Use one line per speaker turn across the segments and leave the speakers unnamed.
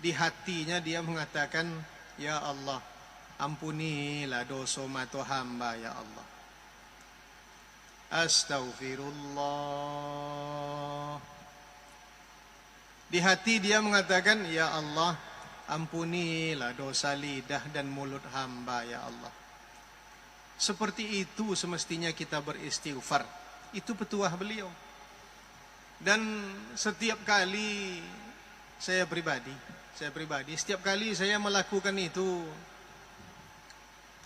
Di hatinya dia mengatakan, ya Allah, ampunilah dosa mata hamba ya Allah. Astaghfirullah. Di hati dia mengatakan, ya Allah, ampunilah dosa lidah dan mulut hamba ya Allah. Seperti itu semestinya kita beristighfar. Itu petuah beliau. Dan setiap kali saya pribadi, setiap kali saya melakukan itu,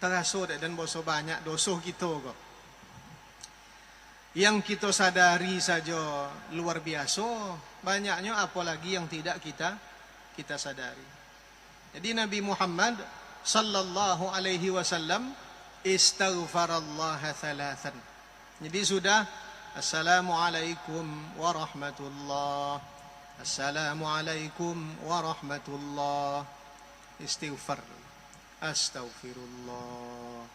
terasa dan boso banyak dosa kita kok. Yang kita sadari saja luar biasa, banyaknya apalagi yang tidak kita sadari. Jadi Nabi Muhammad sallallahu alaihi wasallam istaghfarallaha thalathan. Jadi sudah assalamualaikum warahmatullah, assalamualaikum warahmatullah, istighfar, astaghfirullah.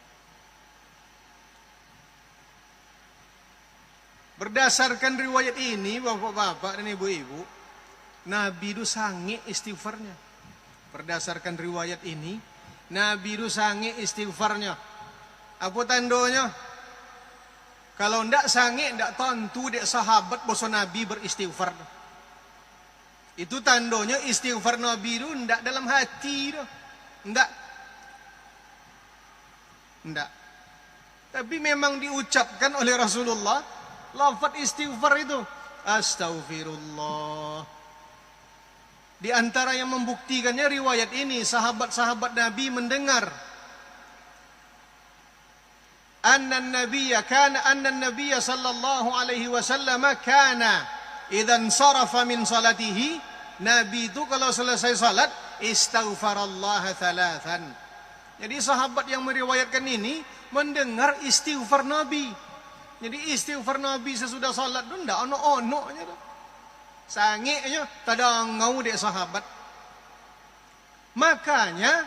Berdasarkan riwayat ini, bapak-bapak dan ibu-ibu, Nabi itu sange istighfarnya. Berdasarkan riwayat ini, Nabi itu sange istighfarnya. Apa tandanya? Kalau ndak sange, ndak tentu dek sahabat boso Nabi beristighfar. Itu tandanya istighfar Nabi itu ndak dalam hati itu. Ndak. Tapi memang diucapkan oleh Rasulullah lafaz istighfar itu, astaghfirullah. Di antara yang membuktikannya riwayat ini, sahabat-sahabat Nabi mendengar anna an-nabiyya sallallahu alaihi wasallam kana idzan sarafa min salatihi, Nabi itu kalau selesai salat istaghfarallaha thalathan. Jadi sahabat yang meriwayatkan ini mendengar istighfar Nabi. Jadi istighfar Nabi sesudah salat itu ndak ono-onoknya tuh. Sangiknya tadangau dek sahabat. Makanya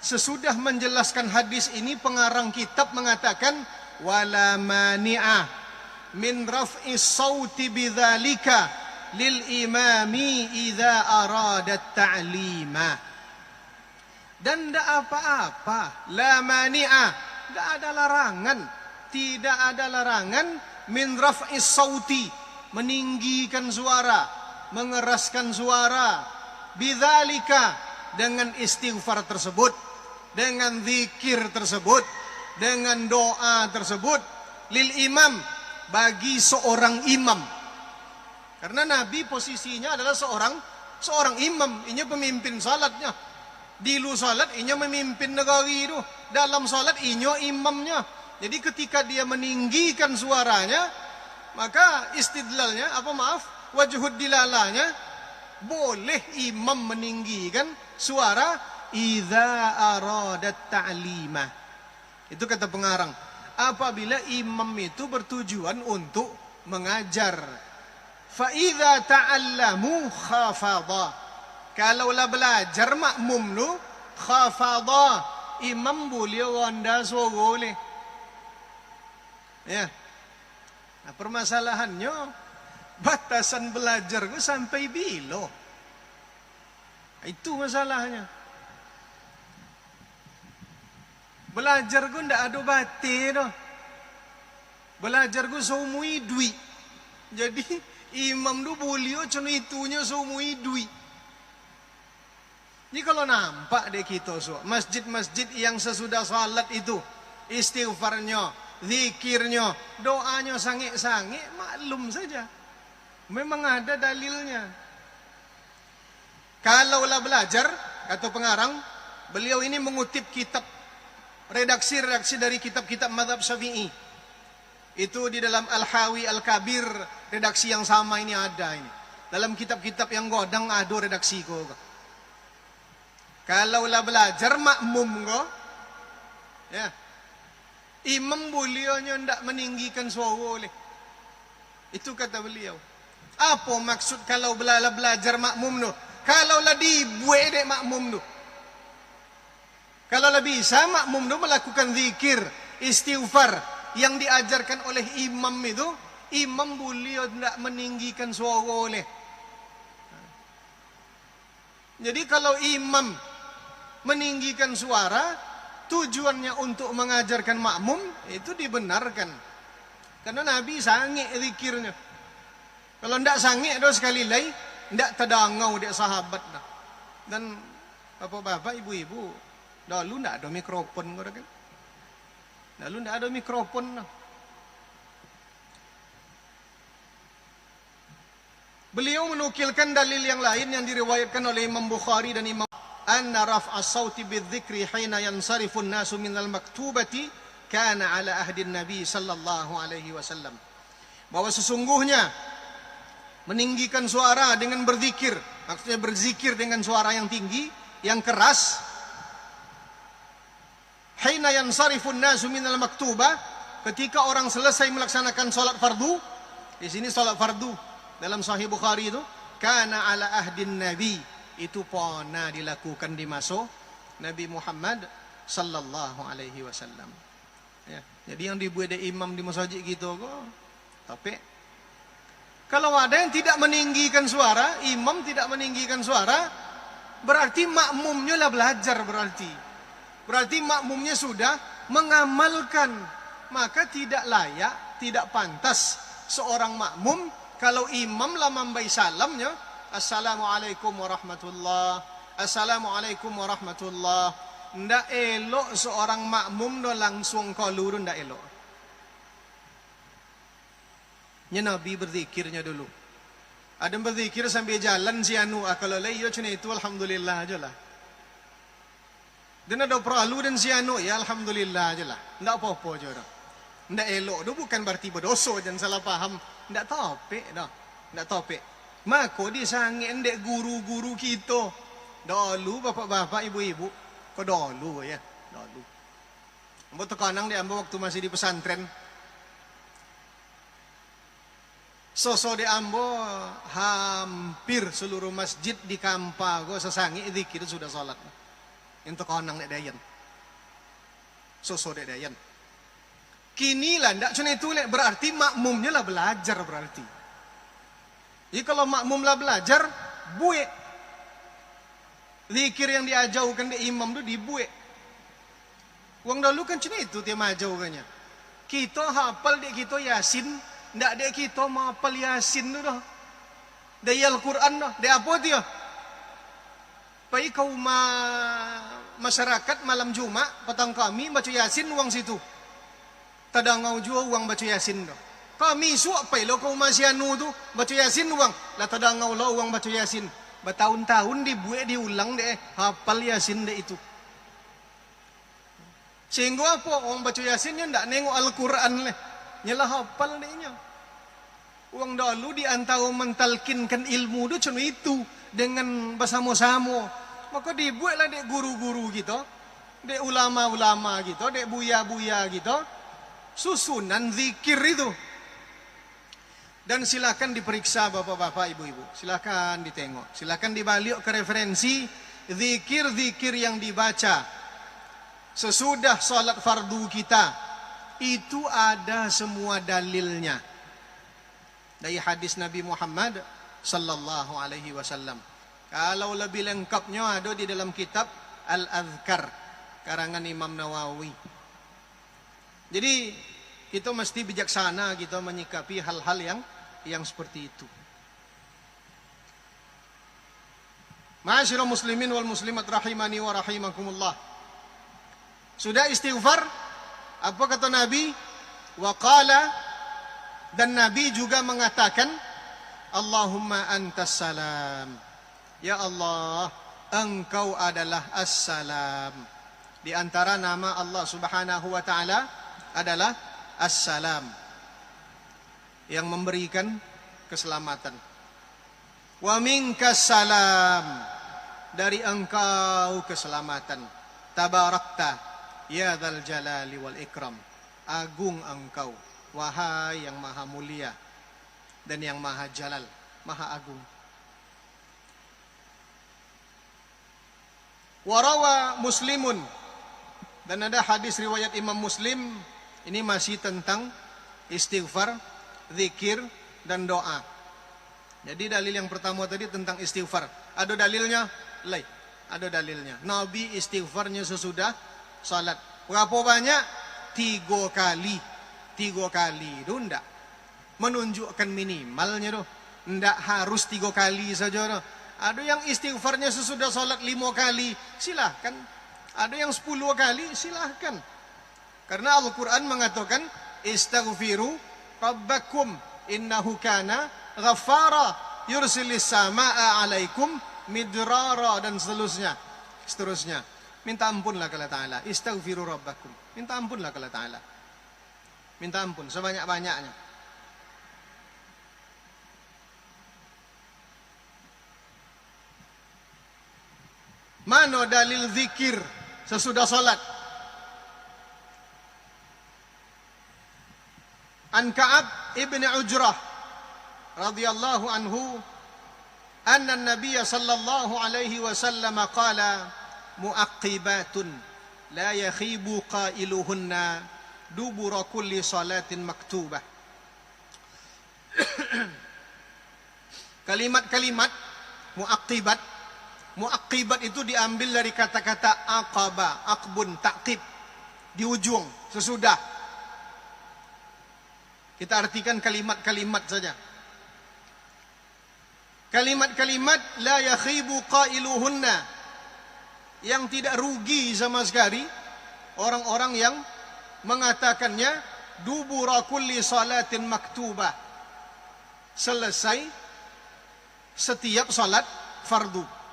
sesudah menjelaskan hadis ini, pengarang kitab mengatakan wala mani'a min raf'is sauti bidzalika lil imami idza arada ta'lima. Dan ndak apa-apa, la mani'a, ndak ada larangan. Tidak ada larangan min raf'is sauti, meninggikan suara, mengeraskan suara, bidzalika, dengan istighfar tersebut, dengan zikir tersebut, dengan doa tersebut, lil imam, bagi seorang imam. Karena Nabi posisinya adalah seorang imam, inya pemimpin salatnya. Di lu salat inya memimpin negara itu, dalam salat inya imamnya. Jadi ketika dia meninggikan suaranya, maka istidlalnya, wajhud dilalanya, boleh imam meninggikan suara idza aradat ta'lima. Itu kata pengarang. Apabila imam itu bertujuan untuk mengajar. Fa idza ta'allamu khafadha. Kalaulah belajar makmum lu khafadha, imam boleh ronda suara. Ya. Nah, permasalahannya batasan belajar gue sampai bilo. Itu masalahnya. Belajar gue ndak ada batin. Belajar gue seumui dui. Jadi imam tu boleh cuma itunya seumui dui. Ini kalau nampak deh kita masjid-masjid yang sesudah salat itu istighfarnya, zikirnya, doanya sange-sange, maklum saja. Memang ada dalilnya. Kalaulah belajar, kata pengarang, beliau ini mengutip kitab, redaksi-redaksi dari kitab-kitab mazhab Syafi'i. Itu di dalam Al-Hawi Al-Kabir, redaksi yang sama ini ada ini. Dalam kitab-kitab yang godang ada redaksi kok. Kalaulah belajar makmum kok, ya, imam beliaunya ndak meninggikan suara oleh. Itu kata beliau. Apa maksud kalau belajar makmum tu? Kalaulah dibuat dek makmum tu. Kalaulah bisa makmum tu melakukan zikir, istighfar yang diajarkan oleh imam itu, imam beliau ndak meninggikan suara oleh. Jadi kalau imam meninggikan suara, tujuannya untuk mengajarkan makmum, itu dibenarkan. Karena Nabi sange zikirnya. Kalau ndak sange do sekali lagi, ndak terdangau dek sahabat dah. Dan bapak-bapak, ibu-ibu, dulu ndak ada mikrofon kan. Dulu ndak ada mikrofon dah. Beliau menukilkan dalil yang lain yang diriwayatkan oleh Imam Bukhari dan Imam anna raf'a as-sauti bidzikri hina yansarifu an-nasu minal maktubati kana ala ahdi Nabi sallallahu alaihi wasallam. Bahwa sesungguhnya meninggikan suara dengan berzikir, maksudnya berzikir dengan suara yang tinggi, yang keras, hina yansarifu an-nasu minal maktubah, ketika orang selesai melaksanakan salat fardu. Di sini salat fardu dalam Sahih Bukhari itu kana ala ahdin Nabi, itu pernah dilakukan di masa Nabi Muhammad sallallahu alaihi wasallam. Ya, jadi yang dibuat imam di masjid gitu kok. Tapi kalau ada yang tidak meninggikan suara, imam tidak meninggikan suara, berarti makmumnya lah belajar berarti. Berarti makmumnya sudah mengamalkan, maka tidak layak, tidak pantas seorang makmum kalau imam lah membayi salamnya, Assalamualaikum warahmatullah, Assalamualaikum warahmatullah. Ndak elok seorang makmum do langsung kolur, ndak elok. Nabi berzikirnya dulu. Ada berzikir sambil jalan si anu, kalau layo cina itu alhamdulillah aja lah. Dan ada perlu dan si anu, ya alhamdulillah aja lah. Ndak apa-apa aja dah. Ndak elok itu bukan berarti berdosa, jangan salah paham. Ndak topik dah. Ndak topik. Maka disange ndek guru-guru kita. Dulu bapak-bapak, ibu-ibu, kok dulu ya, dulu. Ambo tekanang di ambo waktu masih di pesantren. Sosok di ambo hampir seluruh masjid di Kampa go sesangi zikir sudah salat. Yang tekanang dek dayan. Sosok dek dayan. Kini lah ndak cuma itu berarti makmumnya lah belajar berarti. Jadi kalau makmum lah belajar, buek. Zikir yang diajarkan di imam itu dibuek. Wong dulu kan cuma itu dia majaukannya. Kita hafal dek kita Yasin, ndak dek kita mau hafal Yasin tu dah. Dari Al-Quran dah, dek apa dia? Pai kaum masyarakat malam Jumat petang kami baca Yasin uang situ. Tadangau jua uang baca Yasin dah. Kami suap pai lo kaum masih anu tu baca Yasin uang. Lah tadangau lo uang baca Yasin. Bertahun-tahun dibuat diulang deh hafal Yasin deh itu. Sehingga apa orang baca Yasinnya ndak nengok Al-Quran leh. Nyalah hafal dehnya. Uang dulu di antara mentalkinkan ilmu itu cuma itu dengan bersama-sama. Maka dibuatlah dek guru-guru gitu, dek ulama-ulama gitu, dek buya-buya gitu, susunan zikir itu. Dan silakan diperiksa bapak-bapak, ibu-ibu. Silakan ditengok, silakan dibalik ke referensi zikir-zikir yang dibaca sesudah salat fardu kita. Itu ada semua dalilnya dari hadis Nabi Muhammad sallallahu alaihi wasallam. Kalau lebih lengkapnya ada di dalam kitab Al-Adhkar karangan Imam Nawawi. Jadi kita mesti bijaksana kita menyikapi hal-hal yang seperti itu. Ma'asyiral muslimin wal muslimat rahimani wa rahimakumullah. Sudah istighfar? Apa kata Nabi? Wa qala, dan Nabi juga mengatakan, Allahumma antas salam. Ya Allah, Engkau adalah as-salam. Di antara nama Allah Subhanahu wa taala adalah as-salam, yang memberikan keselamatan. Wa minkas salam, dari Engkau keselamatan. Tabarakta ya dzal jalali wal ikram. Agung Engkau, wahai yang maha mulia dan yang maha jalal, maha agung. Warawa Muslimun, dan ada hadis riwayat Imam Muslim, ini masih tentang istighfar, zikir, dan doa. Jadi dalil yang pertama tadi tentang istighfar. Ada dalilnya Lai. Ada dalilnya. Nabi istighfarnya sesudah salat. Berapa banyak? 3 kali. 3 kali itu enggak. Menunjukkan minimalnya tuh. Enggak harus 3 kali saja tuh. Ada yang istighfarnya sesudah salat 5 kali. Silahkan. Ada yang 10 kali. Silahkan. Karena Al-Quran mengatakan, istaghfiru rabbakum innahu kana ghaffara yursilis sama'a alaikum midrara dan seterusnya. Minta ampunlah kepada Ta'ala. Istaghfiru rabbakum. Minta ampunlah kepada Ta'ala. Minta ampun sebanyak-banyaknya. Mana dalil zikir sesudah salat? An Ka'ab ibn Ujrah radhiyallahu anhu anna an-nabiy sallallahu alaihi wasallam qala mu'aqqibatun la yakhibu qailuhunna dubura kulli salatin maktubah. Kalimat-kalimat mu'aqqibat. Mu'aqqibat itu diambil dari kata-kata aqaba, aqbun, ta'qib, di ujung, sesudah. Kita artikan kalimat-kalimat saja. Kalimat-kalimat la yakhibu qailuhunna, yang tidak rugi sama sekali orang-orang yang mengatakannya dubura kulli salatin maktubah, selesai setiap salat fardu.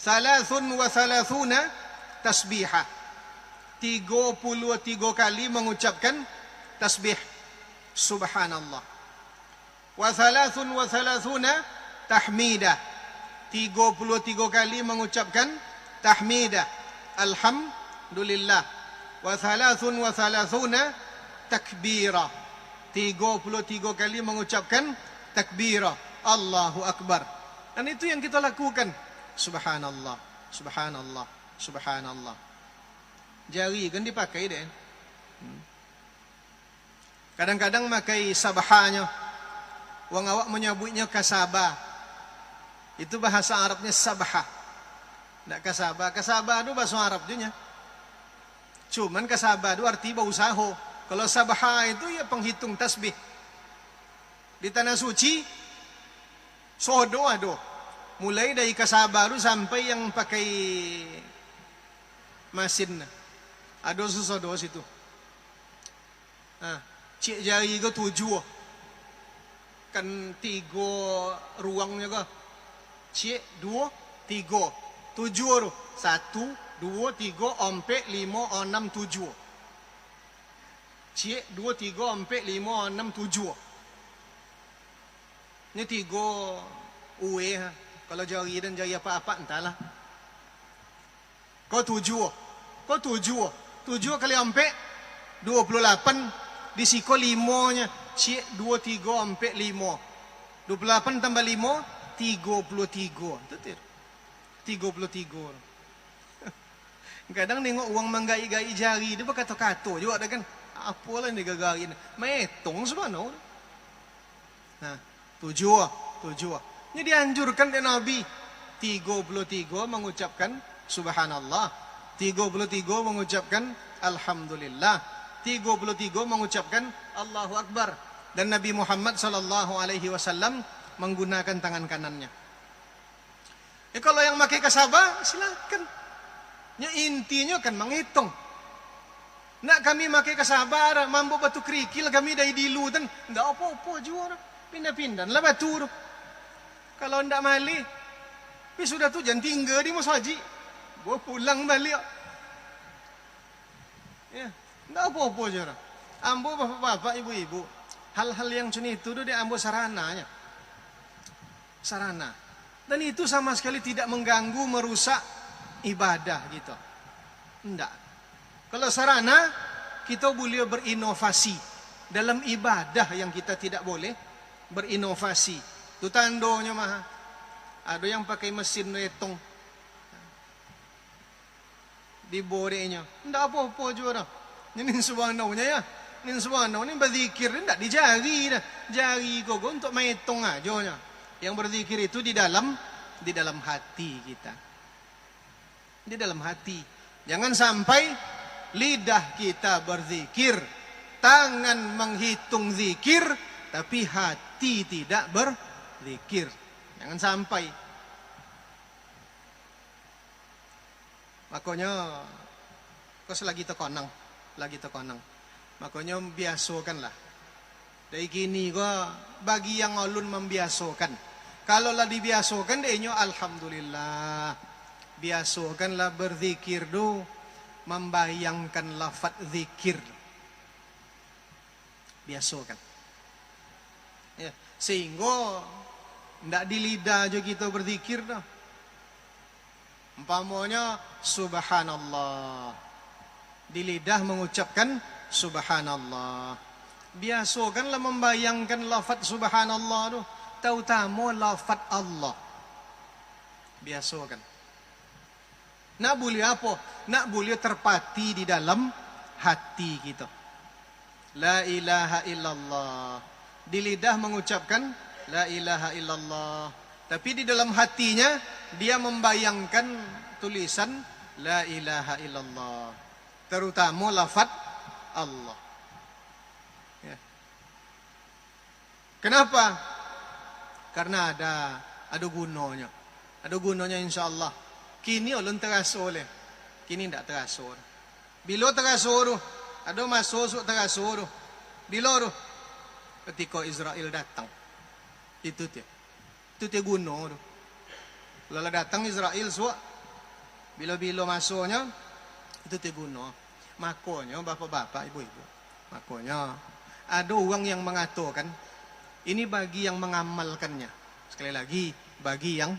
33 tasbihah, 33 kali mengucapkan tasbih subhanallah. Wa 33 tahmidah, 33 kali mengucapkan tahmidah alhamdulillah. Wa 33 takbirah, 33 kali mengucapkan takbirah Allahu akbar. Dan itu yang kita lakukan. Subhanallah, subhanallah, subhanallah. Jari kan dipakai deh. Kadang-kadang pakai sabahanya. Wong awak menyebutnya kasabah. Itu bahasa Arabnya sabah. Tidak kasabah. Kasabah itu bahasa Arab juga. Cuman kasabah itu arti berusaha. Kalau sabah itu ya penghitung tasbih. Di tanah suci sodo ada. Mulai dari kasabah itu sampai yang pakai mesin. Ada sesodo situ. Cik jari ke 7. Kan 3 ruangnya ke. Cik 2, 3. 7 tu. 1, 2, 3, 4, 5, 6, 7. Cik 2, 3, 4, 5, 6, 7. Ini 3 UE. Kalau jari dan jari apa-apa entahlah. Kau 7. Kau 7. 7 kali 4 28. Disiko 5-nya. Cik 2, 3, 4, 5. 28 tambah 5 33. Betul. 33. Kadang nengok uang menggai-gai jari dia berkata-kata juga ada kan. Apalah yang digagarin. Metong sebenarnya. Nah, 7. Ini dianjurkan oleh Nabi. 33 mengucapkan subhanallah. 33 mengucapkan alhamdulillah. 33 mengucapkan Allahu Akbar. Dan Nabi Muhammad sallallahu alaihi wasallam menggunakan tangan kanannya. Kalau yang pakai kasabah silakan. Ya intinya kan menghitung. Nak kami pakai kasabah, mampu batu kerikil kami dari dilu dan ndak apa-apa juga. Pindah-pindah lah batu. Kalau ndak mali, tapi sudah tu jangan tinggal di masjid. Bawa pulang balik. Ya, ndak apa-apa je. Ambo bapak-bapak, ibu-ibu, hal-hal yang macam itu dia ambo sarananya. Sarana. Dan itu sama sekali tidak mengganggu, merusak ibadah gitu. Ndak. Kalau sarana, kita boleh berinovasi. Dalam ibadah yang kita tidak boleh berinovasi. Itu tandonya mah. Ada yang pakai mesin retong. Di borenya. Tidak apa-apa juga. Ini subhanallah ya. Ini subhanallah ini berzikir. Tidak di jari dah. Jari kau untuk metong aja. Yang berzikir itu di dalam di dalam hati kita. Di dalam hati. Jangan sampai lidah kita berzikir, tangan menghitung zikir, tapi hati tidak berzikir. Jangan sampai. Makanya kau lagi tekonang. Makanya biasakanlah. Dari gini kok bagi yang ulun membiasakan. Kalau lah dibiasakan dia alhamdulillah. Biasakanlah berzikir do, membayangkan lafaz zikir. Biasakan. Ya, sehingga ndak di lidah aja kita berzikir dah. Umpamanya subhanallah. Di lidah mengucapkan subhanallah. Biasakanlah membayangkan lafaz subhanallah tu, terutama lafaz Allah. Biasakan. Nak boleh apa? Nak boleh terpati di dalam hati kita. La ilaha illallah. Di lidah mengucapkan la ilaha illallah. Tapi di dalam hatinya dia membayangkan tulisan la ilaha illallah. Terutama lafaz Allah. Ya. Kenapa? Karena ada gunanya. Ada gunanya insyaAllah. Kini ulun terasa oleh. Kini tidak terasa. Bila terasa tu, ada masuk terasa tu. Bila tu? Ketika Israel datang. Itu dia. Itu dia guna tu. Kalau datang Israel suak. Bila-bila masuknya, itu dia guna. Makanya bapak-bapak, ibu-ibu. Makanya ada orang yang mengatakan ini bagi yang mengamalkannya. Sekali lagi, bagi yang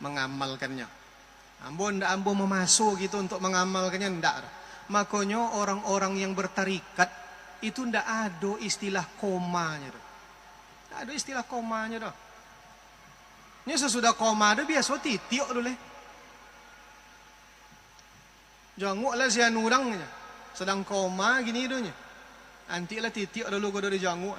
mengamalkannya. Ambo memasuk gitu untuk mengamalkannya, ndak. Makanya orang-orang yang bertarikat itu ndak ada istilah komanya. Ndak ada istilah komanya dah. Ini sesudah koma ada biasa titik dulu. Janguklah si anurangnya. Sedang koma gini dunya. Antilah titik dulu kau dari janguk.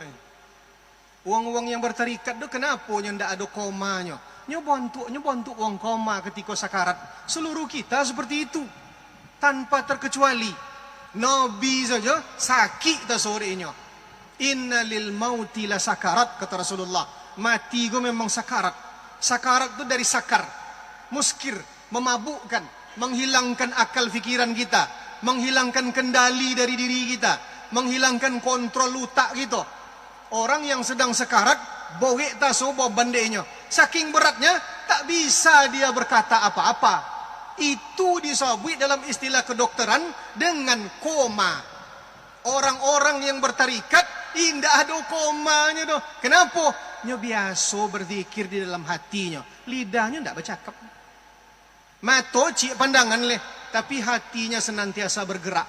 Uang-uang yang bertarikat tu kenapa nya ndak ada komanya? Nya bantu uang koma ketika sakarat. Seluruh kita seperti itu. Tanpa terkecuali. Nabi saja sakit tak sorenya. Inna lil mauti la sakarat, kata Rasulullah. Mati itu memang sakarat. Sakarat itu dari sakar. Muskir, memabukkan, menghilangkan akal fikiran kita. Menghilangkan kendali dari diri kita, menghilangkan kontrol utak kita. Orang yang sedang sekarat, bowek taso bawa bandenya. Saking beratnya, tak bisa dia berkata apa-apa. Itu disebut dalam istilah kedokteran dengan koma. Orang-orang yang bertarikat, indah ada komanya doh. Kenapa? Nya biasa berzikir di dalam hatinya. Lidahnya tidak bercakap. Mata cik pandangan leh. Tapi hatinya senantiasa bergerak.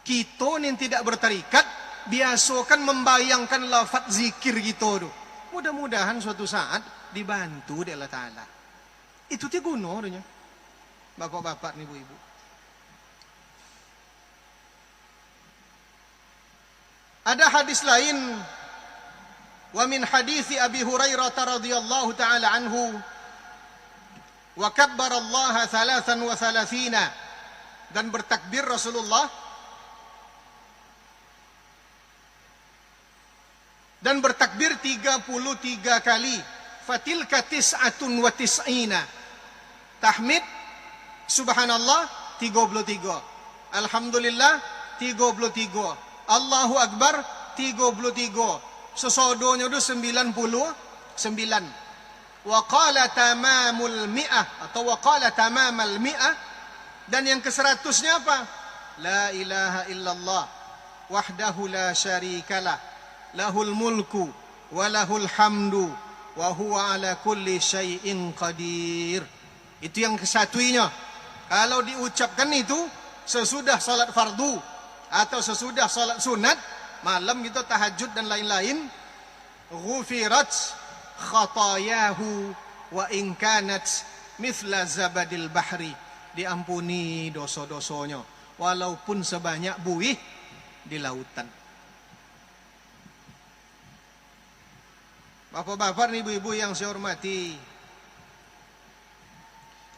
Kita yang tidak bertarikat, biasakan membayangkan lafaz zikir gitu. Mudah-mudahan suatu saat dibantu oleh Allah Ta'ala. Itu dia gunanya. Bapak-bapak, ibu-ibu. Ada hadis lain. Wa min hadithi Abi Hurairah radhiyallahu ta'ala anhu. Wa kabbara Allah 33 dan bertakbir Rasulullah dan bertakbir 33 kali. Fatilka tis'atun wa tis'ina. Tahmid subhanallah 33. Alhamdulillah 33. Allahu Akbar 33. Sesodonya itu 99. Wa qala tamamul mi'ah atau wa qala tamamal mi'ah, dan yang ke-100-nya apa? La ilaha illallah wahdahu la syarikalah lahul mulku wa lahul hamdu wa huwa ala kulli syai'in qadir. Itu yang ke-1-nya. Kalau diucapkan itu sesudah salat fardu atau sesudah salat sunat, malam gitu tahajud dan lain-lain, ghufirat khatayahu wa in kanat mithla zabadil bahri. Diampuni dosa-dosanya walaupun sebanyak buih di lautan. Bapak-bapak, ibu-ibu yang saya hormati,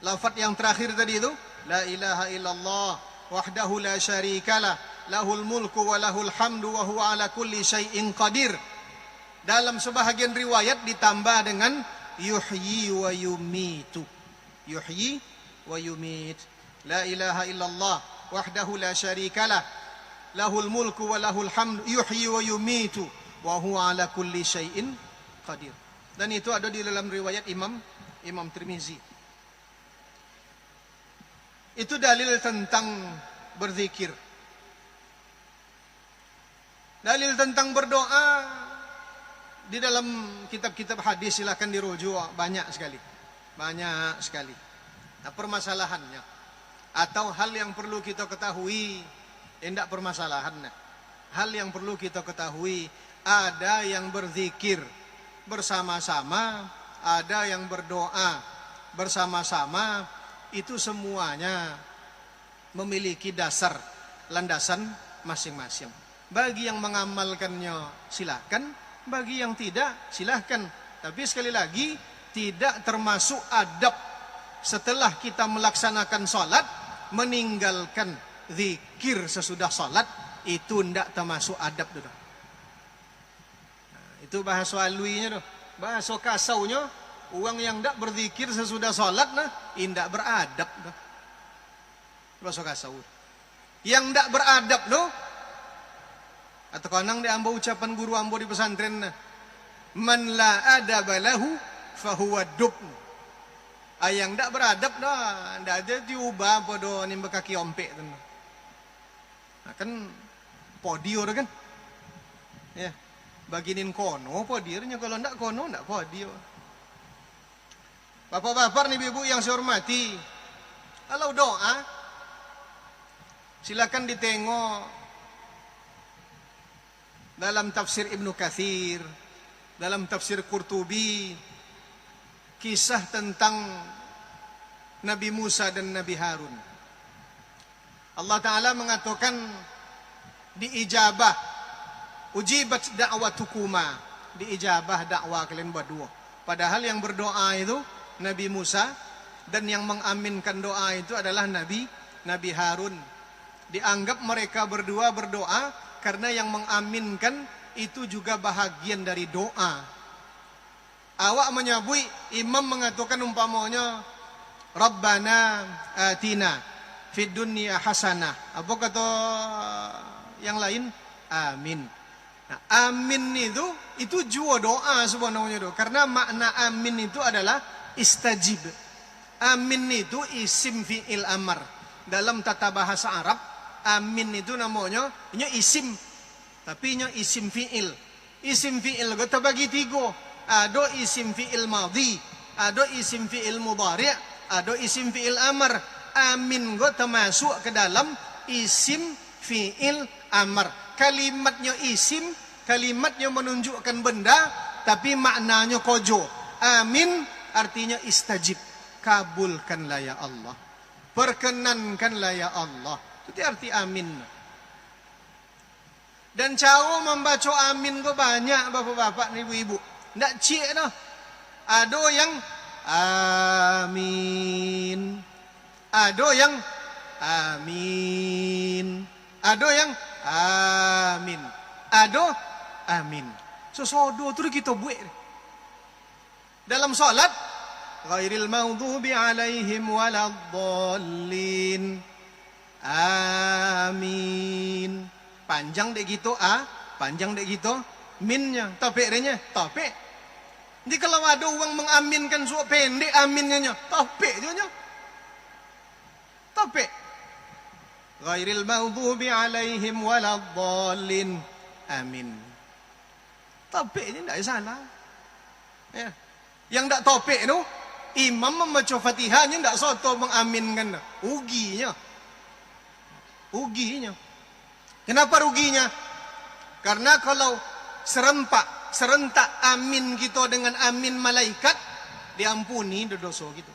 Lafaz yang terakhir tadi itu, la ilaha illallah wahdahu la syarikalah, lahul mulku wa lahul hamdu wa huwa ala kulli syai'in qadir. Dalam sebahagian riwayat ditambah dengan yuhyi wa yumitu. Yuhyi wa yumit. La ilaha illallah wahdahu la syarikalah, lahul mulku wa lahul hamdu yuhyi wa yumitu wa huwa ala kulli syai'in qadir. Dan itu ada di dalam riwayat Imam Tirmizi. Itu dalil tentang berzikir. Dalil tentang berdoa di dalam kitab-kitab hadis silakan dirujuk, banyak sekali. Banyak sekali. Nah, permasalahannya atau hal yang perlu kita ketahui, tidak permasalahan. Hal yang perlu kita ketahui, ada yang berzikir bersama-sama, ada yang berdoa bersama-sama, itu semuanya memiliki dasar, landasan masing-masing. Bagi yang mengamalkannya silakan, bagi yang tidak silakan. Tapi sekali lagi, tidak termasuk adab setelah kita melaksanakan sholat, meninggalkan zikir sesudah sholat, itu tidak termasuk adab. Nah, itu bahasa aluinya, bahasa kasaunya, orang yang tidak berzikir sesudah sholat, tidak beradab. Bahasa kasau. Yang tidak beradab, atau kanang dia ambo ucapan guru ambo di pesantren, man la adaba lahu fahuwa dub. Yang tidak beradab tidak ada diubah pada nimba kaki ompek. Nah, kan podio kan? Ya, baginin kono podirnya, kalau tidak kono tidak podio. Bapak-bapak nih ibu yang saya hormati, kalau doa silakan ditengok dalam tafsir Ibnu Katsir, dalam tafsir Qurtubi, kisah tentang Nabi Musa dan Nabi Harun. Allah Ta'ala mengatakan diijabah, ujibat da'watukuma, diijabah dakwah kalian berdua. Padahal yang berdoa itu Nabi Musa, dan yang mengaminkan doa itu adalah Nabi Harun. Dianggap mereka berdua berdoa karena yang mengaminkan itu juga bahagian dari doa. Awak menyabui, imam mengatakan umpamanya Rabbana atina fid dunya hasanah. Apa kata yang lain? Amin. Nah, amin itu juga doa sebenarnya. Karena makna amin itu adalah istajib. Amin itu isim fi'il amar. Dalam tata bahasa Arab, amin itu namanya isim. Tapi isim fi'il. Isim fi'il kita bagi tiga. Ada isim fi'il madhi, ada isim fi'il mudhari', ada isim fi'il amar. Amin go termasuk ke dalam isim fi'il amar. Kalimatnya isim, kalimatnya menunjukkan benda, tapi maknanya kojo. Amin artinya istajib, kabulkanlah ya Allah, perkenankanlah ya Allah. Itu arti amin. Dan cara membaca amin go banyak bapak-bapak nih ibu-ibu. Ndak cik dah. Ada yang amin, ada yang amin, ada yang amin, ada amin. Sesodo tu kita buat dalam salat. Ghairil maghdubi alaihim waladdallin. Amin. Panjang dek gitu panjang dek gitu minnya, topik nya, topik. Jadi kalau ada orang mengaminkan suap pendek aminnya, topik juga. Topik. Ghairil maghdubi alaihim waladdallin. Amin. Topik ini tidak salah. Ya. Yang tidak topik itu, imam membaca Fatihahnya tidak soto mengaminkan. Ruginya. Ruginya. Kenapa ruginya? Karena kalau serentak amin kita dengan amin malaikat, diampuni dosa gitu.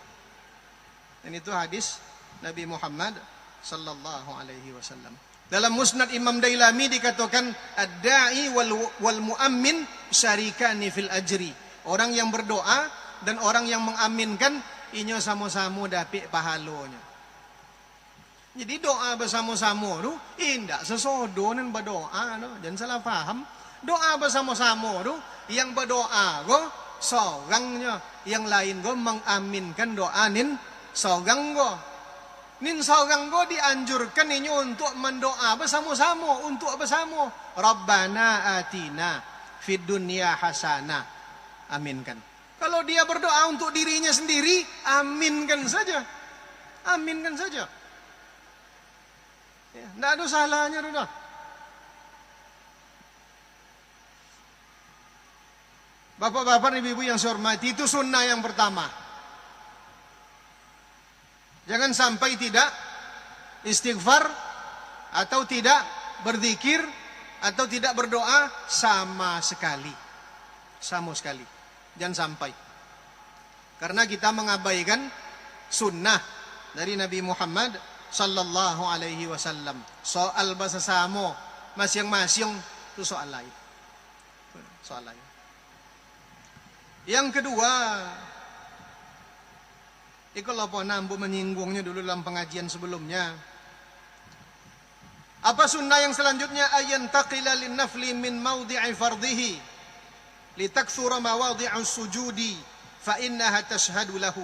Dan itu hadis Nabi Muhammad sallallahu alaihi wasallam. Dalam Musnad Imam Dailami dikatakan ad-da'i wal muammin syarikani fil ajri. Orang yang berdoa dan orang yang mengaminkan inyo sama-sama dapat pahalanya. Jadi doa bersama-sama tu indak sesodo nan berdoa no, jangan salah faham. Doa bersama-sama tu yang berdoa go seorangnya, yang lain go mengaminkan doa nin seorang go. Nin seorang go dianjurkan ini untuk mendoa bersama-sama, untuk bersama. Rabbana atina fid dunya hasanah. Aminkan. Kalau dia berdoa untuk dirinya sendiri, aminkan saja. Aminkan saja. Ya, tidak ada salahnya sudah. Bapak-bapak, ibu-ibu yang saya hormati, itu sunnah yang pertama. Jangan sampai tidak istighfar atau tidak berzikir atau tidak berdoa sama sekali. Sama sekali. Jangan sampai. Karena kita mengabaikan sunnah dari Nabi Muhammad sallallahu alaihi wasallam. Soal bahasa samo masing-masing itu soal lain. Soal lain. Yang kedua, kalau nambu menyinggungnya dulu dalam pengajian sebelumnya. Apa sunnah yang selanjutnya? Ayan taqila lin nafli min mawdi'i fardhihi litakthura mawadhi'us sujudi fa innaha tashhadu lahu.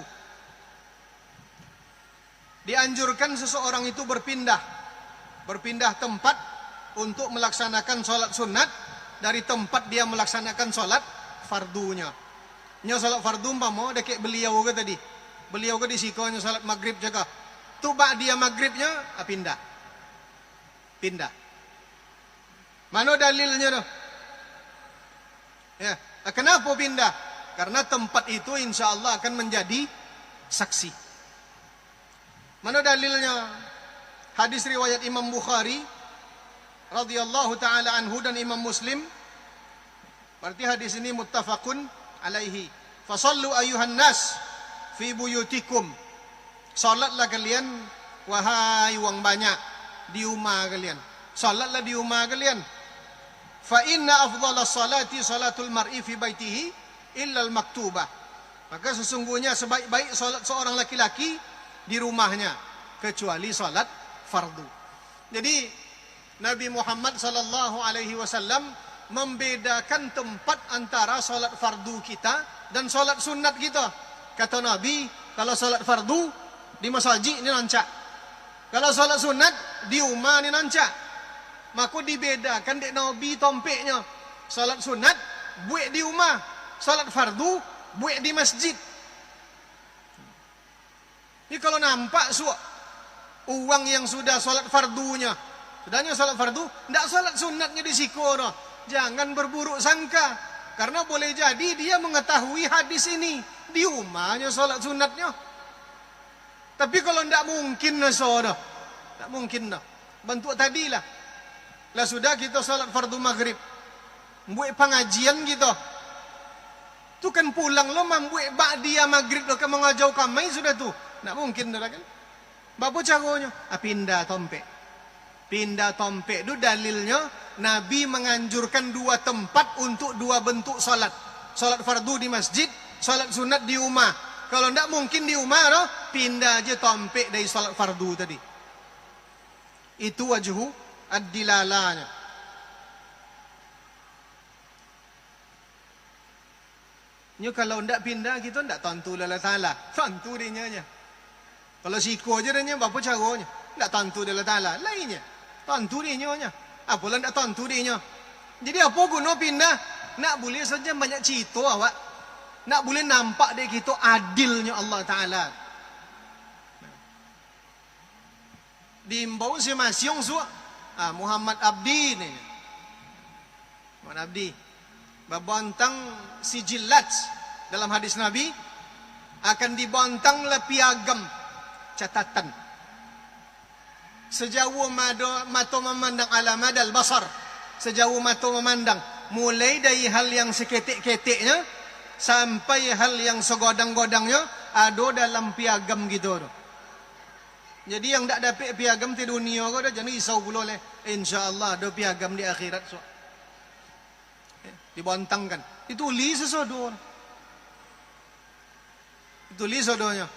Dianjurkan seseorang itu berpindah tempat untuk melaksanakan sholat sunat dari tempat dia melaksanakan sholat fardunya. Nya sholat fardu mau dekat beliau ke tadi. Beliau ke di sikonya sholat maghrib jaga. Tuba dia maghribnya pindah. Pindah. Mana dalilnya tuh? Ya, kenapa pindah? Karena tempat itu insya Allah akan menjadi saksi. Mana dalilnya? Hadis riwayat Imam Bukhari radhiyallahu taala anhu dan Imam Muslim. Berarti hadis ini muttafaqun alaihi. Fasallu ayuhan nas fi buyutikum. Salatlah kalian wahai wong banyak di rumah kalian. Salatlah di rumah kalian. Fa inna afdhalas salati salatul mar'i fi baitihi illa al maktubah. Maka sesungguhnya sebaik-baik salat seorang laki-laki di rumahnya kecuali salat fardu. Jadi Nabi Muhammad sallallahu alaihi wasallam membedakan tempat antara salat fardu kita dan salat sunat kita. Kata Nabi, kalau salat fardu di masjid ni nancak. Kalau salat sunat di rumah ni nancak. Maka dibedakan dek Nabi tompeknya. Salat sunat buat di rumah, salat fardu buat di masjid. Ini kalau nampak uang yang sudah salat fardunya, sudahnya salat fardu, tidak salat sunatnya di siku. No. Jangan berburuk sangka, karena boleh jadi dia mengetahui hadis ini di rumahnya salat sunatnya. Tapi kalau tidak mungkin, tidak mungkin. Bentuk tadi lah sudah kita salat fardu maghrib, buat pengajian gitu. Tu kan pulang lo membuat ba'diyah maghrib lo ke mengajau kamai sudah tu. Tak mungkin dah kan. Bapa caranya? Pindah tompek. Pindah tompek itu dalilnya Nabi menganjurkan dua tempat untuk dua bentuk salat. Salat fardu di masjid, salat sunat di rumah. Kalau tidak mungkin di rumah, no, pindah aja tompek dari salat fardu tadi. Itu wajhu ad-dilalanya. Ini kalau tidak pindah kita tidak tentu Allah Ta'ala. Tentu dia. Kalau siku aja dia apa caranya? Tidak tentu Allah Ta'ala. Lainnya. Tentu dia. Apalah tidak tentu dia. Jadi apa guna pindah? Nak boleh saja banyak cerita awak. Nak boleh nampak dia kita adilnya Allah Ta'ala. Diimbau si Masyong Muhammad Abdi ni. Muhammad Abdi. Babantang si jilat dalam hadis Nabi akan dibantang le piagam catatan sejauh mata memandang alamadal basar, sejauh mata memandang, mulai dari hal yang seketik-ketiknya sampai hal yang segodang-godangnya ada dalam piagam gitu. Jadi yang tak dapat piagam di dunia kau dah jangan risau pula leh. Insya-Allah ada piagam di akhirat. Dibantangkan, ditulis sesuatu. Tulis sodonya.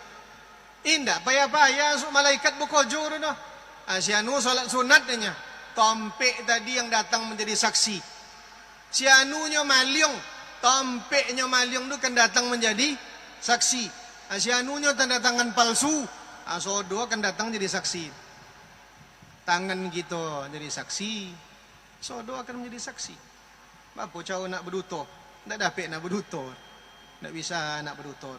Indah payah-payah so malaikat bukojo no. Si anu salat sunatnya. Tompek tadi yang datang menjadi saksi. Si anunya maliung, tompeknya maliung itu kan datang menjadi saksi. Si anunya tanda tangan palsu, sodo akan datang jadi saksi. Tangan gitu jadi saksi, sodo akan menjadi saksi. Bapak cau nak berduto, tidak dapat nak berduto, tidak bisa nak berduto.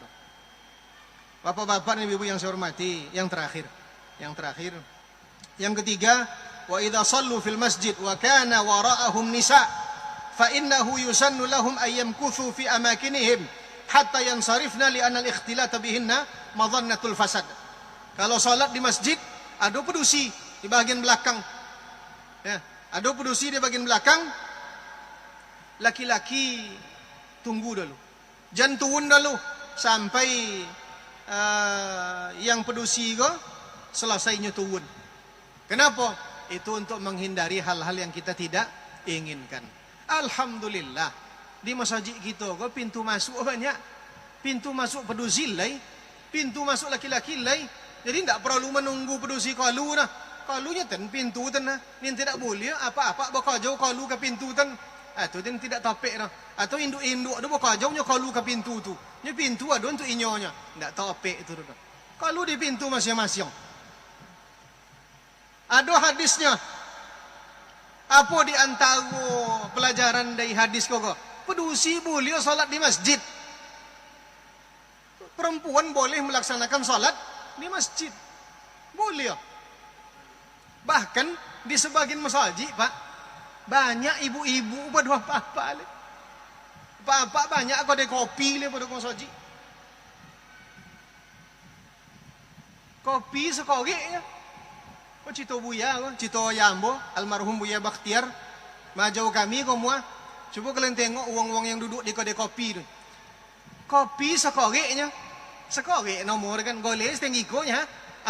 Bapak-bapak dan ibu yang saya hormati, yang terakhir, yang ketiga, wa idza sallu fil masjid wa kana wara'ahum nisa, fa innahu yusannu lahum ay yamkuthu fi amakinihim hatta yansarifna li anna al-ikhtilata bihinna madhannatul fasad. Kalau salat di masjid, ada pedusi di bagian belakang. Ya, ada pedusi di bagian belakang. Laki-laki tunggu dulu. Jangan turun dulu sampai yang pedusi go selesainya turun. Kenapa? Itu untuk menghindari hal-hal yang kita tidak inginkan. Alhamdulillah di masjid kita go pintu masuk banyak. Pintu masuk pedusi lai, pintu masuk laki-laki lai. Jadi tidak perlu menunggu pedusi kalu nah. Kalunya ten pintu ten nah. Ini tidak boleh apa-apa bakal jauh kalu ke pintu ten. Itu ten tidak topek nah. Atau induk-induk ada bakal jauhnya kalu ke pintu tu. Ini pintu ada untuk inyonya. Tidak topek itu dah. Kalu di pintu masing-masing. Ada hadisnya. Apa di antara pelajaran dari hadis kau? Pedusi boleh salat di masjid. Perempuan boleh melaksanakan salat di masjid. Boleh. Bahkan di sebagian masjid, Pak, banyak ibu-ibu pada apa-apa. Bapak banyak kau ada kopi le pada masjid. Kopi sekali ya. Kau cito buya, cito yambo, almarhum Buya Bakhtiar, majau kami kau mua. Coba kalian tengok uang-uang yang duduk di kedai kopi tu. Kopi sekali nya. Sekali nomor kan goles tinggi konya.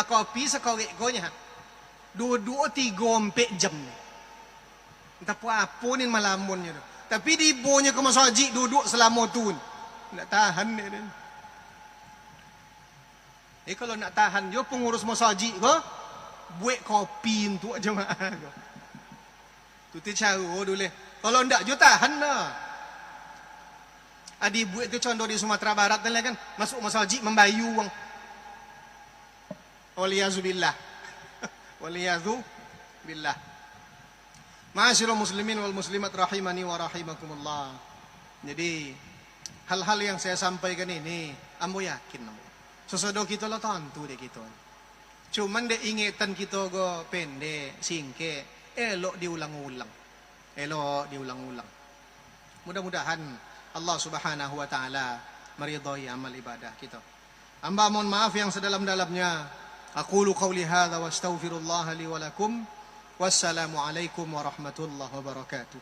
Kopi sekali konya. Duduk 3-4 jam. Entah apa ni malamunnya tu. Tapi di ibunya ke masjid duduk selama tu. Nak tahan ni. Kalau nak tahan dia pengurus masjid ko buat kopi untuk jemaah ko. Tu cara dulu. Kalau ndak jo tahan dah. Adi buat tu contoh di Sumatera Barat kan masuk masjid membayu wang. Waliyazubillah. Waliyazubillah. Ma'asyiral muslimin wal muslimat rahimani wa rahimakumullah. Jadi hal-hal yang saya sampaikan ini ambo yakin ambo. Sesuatu kita lah tentu deh kita. Cuman deh ingatan kita go pendek, singke, elok diulang-ulang. Elok diulang-ulang. Mudah-mudahan Allah Subhanahu wa taala meridhai amal ibadah kita. Hamba mohon maaf yang sedalam-dalamnya. Aqulu qauli hadza wa astaghfirullah li wa lakum. Wassalamu alaikum warahmatullahi wabarakatuh.